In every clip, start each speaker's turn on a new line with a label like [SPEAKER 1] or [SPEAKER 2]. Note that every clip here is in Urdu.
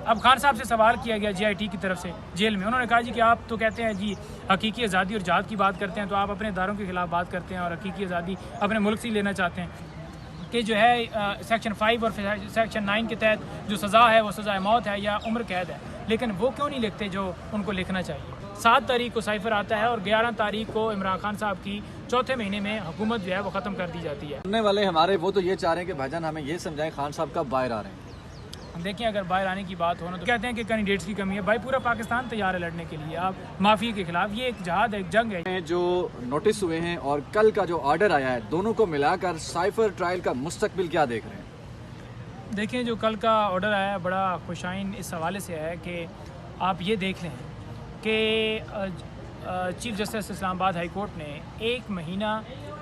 [SPEAKER 1] اب خان صاحب سے سوال کیا گیا JIT کی طرف سے جیل میں، انہوں نے کہا جی کہ آپ تو کہتے ہیں جی حقیقی آزادی اور جہاد کی بات کرتے ہیں، تو آپ اپنے اداروں کے خلاف بات کرتے ہیں اور حقیقی آزادی اپنے ملک سے لینا چاہتے ہیں کہ جو ہے سیکشن 5 اور سیکشن 9 کے تحت جو سزا ہے وہ سزائے موت ہے یا عمر قید ہے، لیکن وہ کیوں نہیں لکھتے جو ان کو لکھنا چاہیے؟ 7 تاریخ کو سائفر آتا ہے اور 11 تاریخ کو عمران خان صاحب کی چوتھے مہینے میں حکومت جو ہے وہ ختم کر دی جاتی ہے۔
[SPEAKER 2] سننے والے ہمارے وہ تو یہ چاہ رہے ہیں کہ بھائی جان ہمیں یہ سمجھائیں خان صاحب کب باہر آ رہے ہیں؟
[SPEAKER 1] دیکھیں اگر باہر آنے کی بات ہو نا تو کہتے ہیں کہ کینڈیڈیٹس کی کمی ہے، بھائی پورا پاکستان تیار ہے لڑنے کے لیے آپ مافیا کے خلاف، یہ ایک جہاد ہے، ایک جنگ ہے۔
[SPEAKER 2] جو نوٹس ہوئے ہیں اور کل کا جو آرڈر آیا ہے، دونوں کو ملا کر سائفر ٹرائل کا مستقبل کیا دیکھ رہے ہیں؟
[SPEAKER 1] دیکھیں جو کل کا آرڈر آیا ہے بڑا خوشائن اس حوالے سے ہے کہ آپ یہ دیکھ لیں کہ چیف جسٹس اسلام آباد ہائی کورٹ نے 1 مہینہ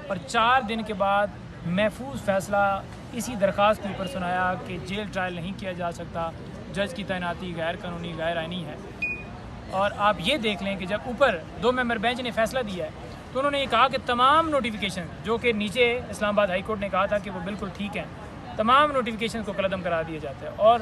[SPEAKER 1] اور 4 دن کے بعد محفوظ فیصلہ اسی درخواست کے اوپر سنایا کہ جیل ٹرائل نہیں کیا جا سکتا، جج کی تعیناتی غیر قانونی غیر آئینی ہے۔ اور آپ یہ دیکھ لیں کہ جب اوپر 2 ممبر بینچ نے فیصلہ دیا ہے تو انہوں نے یہ کہا کہ تمام نوٹیفیکیشن جو کہ نیچے اسلام آباد ہائی کورٹ نے کہا تھا کہ وہ بالکل ٹھیک ہیں، تمام نوٹیفیکیشن کو قلعدم کرا دیا جاتا ہے اور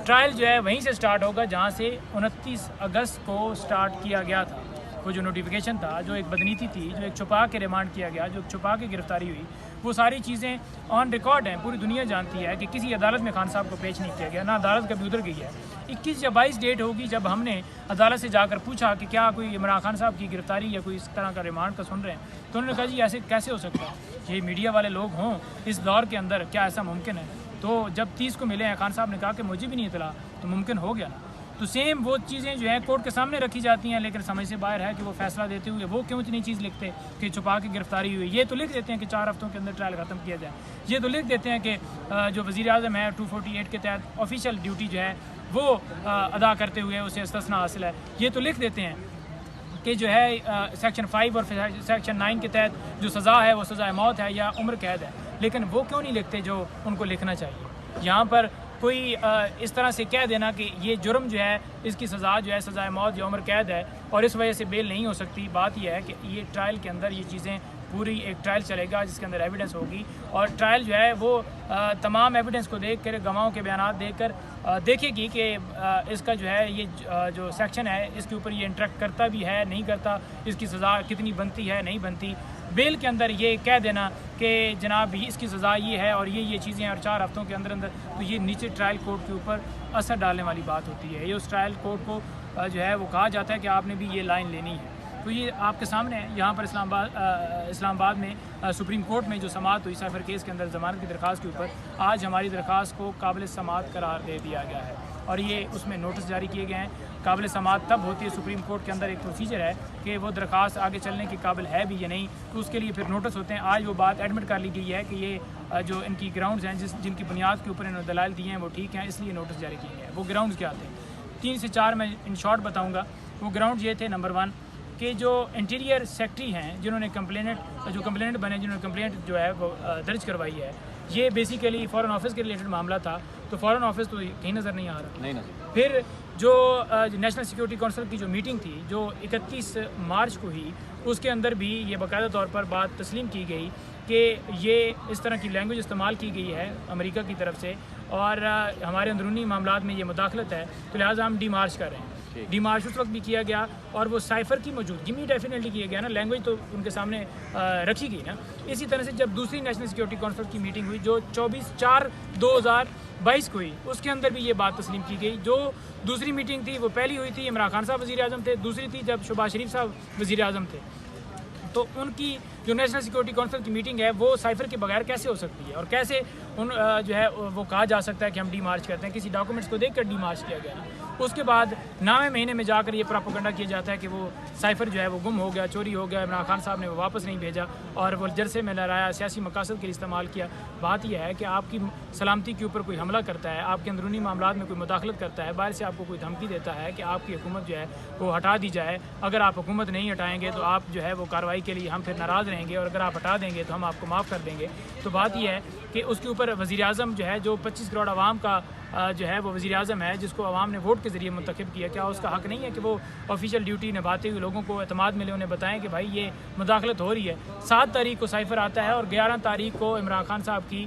[SPEAKER 1] ٹرائل جو ہے وہیں سے سٹارٹ ہوگا جہاں سے 29 اگست کو سٹارٹ کیا گیا تھا۔ وہ جو نوٹیفیکیشن تھا، جو ایک بدنیتی تھی، جو ایک چھپا کے ریمانڈ کیا گیا، جو چھپا کے گرفتاری ہوئی، وہ ساری چیزیں آن ریکارڈ ہیں، پوری دنیا جانتی ہے کہ کسی عدالت میں خان صاحب کو پیش نہیں کیا گیا، نہ عدالت کبھی ادھر گئی ہے۔ 21 یا 22 ڈیٹ ہوگی جب ہم نے عدالت سے جا کر پوچھا کہ کیا کوئی عمران خان صاحب کی گرفتاری یا کوئی اس طرح کا ریمانڈ کا سن رہے ہیں، تو انہوں نے کہا جی ایسے کیسے ہو سکتا ہے، یہ میڈیا والے لوگ ہوں اس دور کے اندر، کیا ایسا ممکن ہے؟ تو جب 30 کو ملے ہیں خان صاحب نے کہا کہ مجھے بھی نہیں اطلاع، تو ممکن ہو گیا نا۔ تو سیم وہ چیزیں جو ہیں کورٹ کے سامنے رکھی جاتی ہیں، لیکن سمجھ سے باہر ہے کہ وہ فیصلہ دیتے ہوئے وہ کیوں اتنی چیز لکھتے کہ چھپا کے گرفتاری ہوئی۔ یہ تو لکھ دیتے ہیں کہ 4 ہفتوں کے اندر ٹرائل ختم کیا جائے، یہ تو لکھ دیتے ہیں کہ جو وزیر اعظم ہے 248 کے تحت آفیشیل ڈیوٹی جو ہے وہ ادا کرتے ہوئے اسے استثناء حاصل ہے، یہ تو لکھ دیتے ہیں کہ جو ہے سیکشن 5 اور سیکشن 9 کے تحت جو سزا ہے وہ سزائے موت ہے یا عمر قید ہے، لیکن وہ کیوں نہیں لکھتے جو ان کو لکھنا چاہیے؟ یہاں پر کوئی اس طرح سے کہہ دینا کہ یہ جرم جو ہے اس کی سزا جو ہے سزائے موت یا عمر قید ہے اور اس وجہ سے بیل نہیں ہو سکتی، بات یہ ہے کہ یہ ٹرائل کے اندر یہ چیزیں پوری ایک ٹرائل چلے گا جس کے اندر ایویڈنس ہوگی اور ٹرائل جو ہے وہ تمام ایویڈنس کو دیکھ کر، گواہوں کے بیانات دیکھ کر دیکھے گی کہ اس کا جو ہے یہ جو سیکشن ہے اس کے اوپر یہ انٹریکٹ کرتا بھی ہے نہیں کرتا، اس کی سزا کتنی بنتی ہے نہیں بنتی۔ بیل کے اندر یہ کہہ دینا کہ جناب اس کی سزا یہ ہے اور یہ چیزیں اور 4 ہفتوں کے اندر تو یہ نیچے ٹرائل کورٹ کے اوپر اثر ڈالنے والی بات ہوتی ہے۔ یہ اس ٹرائل کورٹ کو جو ہے وہ کہا جاتا ہے کہ آپ نے بھی یہ لائن لینی ہے۔ تو یہ آپ کے سامنے ہے، یہاں پر اسلام آباد میں سپریم کورٹ میں جو سماعت ہوئی سائفر کیس کے اندر ضمانت کی درخواست کے اوپر، آج ہماری درخواست کو قابل سماعت قرار دے دیا گیا ہے اور یہ اس میں نوٹس جاری کیے گئے ہیں۔ قابل سماعت تب ہوتی ہے، سپریم کورٹ کے اندر ایک پروسیجر ہے کہ وہ درخواست آگے چلنے کے قابل ہے بھی یا نہیں، تو اس کے لیے پھر نوٹس ہوتے ہیں۔ آج وہ بات ایڈمٹ کر لی گئی ہے کہ یہ جو ان کی گراؤنڈز ہیں جن کی بنیاد کے اوپر انہوں نے دلائل دیے ہیں وہ ٹھیک ہیں، اس لیے نوٹس جاری کیے گئے ہیں۔ وہ گراؤنڈز کیا تھے؟ 3 سے 4 میں ان شارٹ بتاؤں گا۔ وہ گراؤنڈ یہ تھے، نمبر 1 کہ جو انٹیریئر سیکٹری ہیں جنہوں نے کمپلینٹ بنے، جنہوں نے کمپلینٹ جو ہے وہ درج کروائی ہے، یہ بیسیکلی فارن آفس کے ریلیٹڈ معاملہ تھا، تو فارن آفس تو کہیں نظر نہیں آ رہا۔
[SPEAKER 2] نہیں نظر۔
[SPEAKER 1] پھر جو نیشنل سیکورٹی کونسل کی جو میٹنگ تھی جو 31 مارچ کو ہوئی، اس کے اندر بھی یہ باقاعدہ طور پر بات تسلیم کی گئی کہ یہ اس طرح کی لینگویج استعمال کی گئی ہے امریکہ کی طرف سے اور ہمارے اندرونی معاملات میں یہ مداخلت ہے، تو لہٰذا ہم ڈی مارچ کر رہے ہیں۔ ڈی مارچ اس وقت بھی کیا گیا اور وہ سائفر کی موجودگی میں ڈیفینیٹلی کیا گیا نا، لینگویج تو ان کے سامنے رکھی گئی نا۔ اسی طرح سے جب دوسری نیشنل سیکورٹی کونسل کی میٹنگ ہوئی جو 24/4/2022 کو ہوئی، اس کے اندر بھی یہ بات تسلیم کی گئی۔ جو دوسری میٹنگ تھی وہ پہلی ہوئی تھی عمران خان صاحب وزیر اعظم تھے، دوسری تھی جب شہباز شریف صاحب وزیر اعظم تھے، تو ان کی جو نیشنل سیکورٹی کونسل کی میٹنگ ہے وہ سائفر کے بغیر کیسے ہو سکتی ہے اور کیسے جو ہے وہ کہا جا سکتا ہے کہ ہم ڈی مارچ کرتے ہیں؟ کسی ڈاکومنٹس کو دیکھ کر ڈی مارچ کیا گیا۔ اس کے بعد 9ویں مہینے میں جا کر یہ پراپوگنڈا کیا جاتا ہے کہ وہ سائفر جو ہے وہ گم ہو گیا، چوری ہو گیا، عمران خان صاحب نے وہ واپس نہیں بھیجا اور وہ جلسے میں لہرایا، سیاسی مقاصد کے لیے استعمال کیا۔ بات یہ ہے کہ آپ کی سلامتی کے اوپر کوئی حملہ کرتا ہے، آپ کے اندرونی معاملات میں کوئی مداخلت کرتا ہے، باہر سے آپ کو کوئی دھمکی دیتا ہے کہ آپ کی حکومت جو ہے وہ ہٹا دی جائے، اگر آپ حکومت نہیں ہٹائیں گے تو آپ جو ہے وہ کارروائی کے لیے ہم پھر ناراض رہیں گے اور اگر آپ ہٹا دیں گے تو ہم آپ کو معاف کر دیں گے۔ تو بات یہ ہے کہ اس کے اوپر وزیر اعظم جو ہے جو 25 کروڑ عوام کا جو ہے وہ وزیر اعظم ہے جس کو عوام نے ووٹ کے ذریعے منتخب کیا، کیا اس کا حق نہیں ہے کہ وہ آفیشیل ڈیوٹی نبھاتے ہوئے لوگوں کو اعتماد ملے، انہیں بتائیں کہ بھائی یہ مداخلت ہو رہی ہے؟ 7 تاریخ کو سائفر آتا ہے اور 11 تاریخ کو عمران خان صاحب کی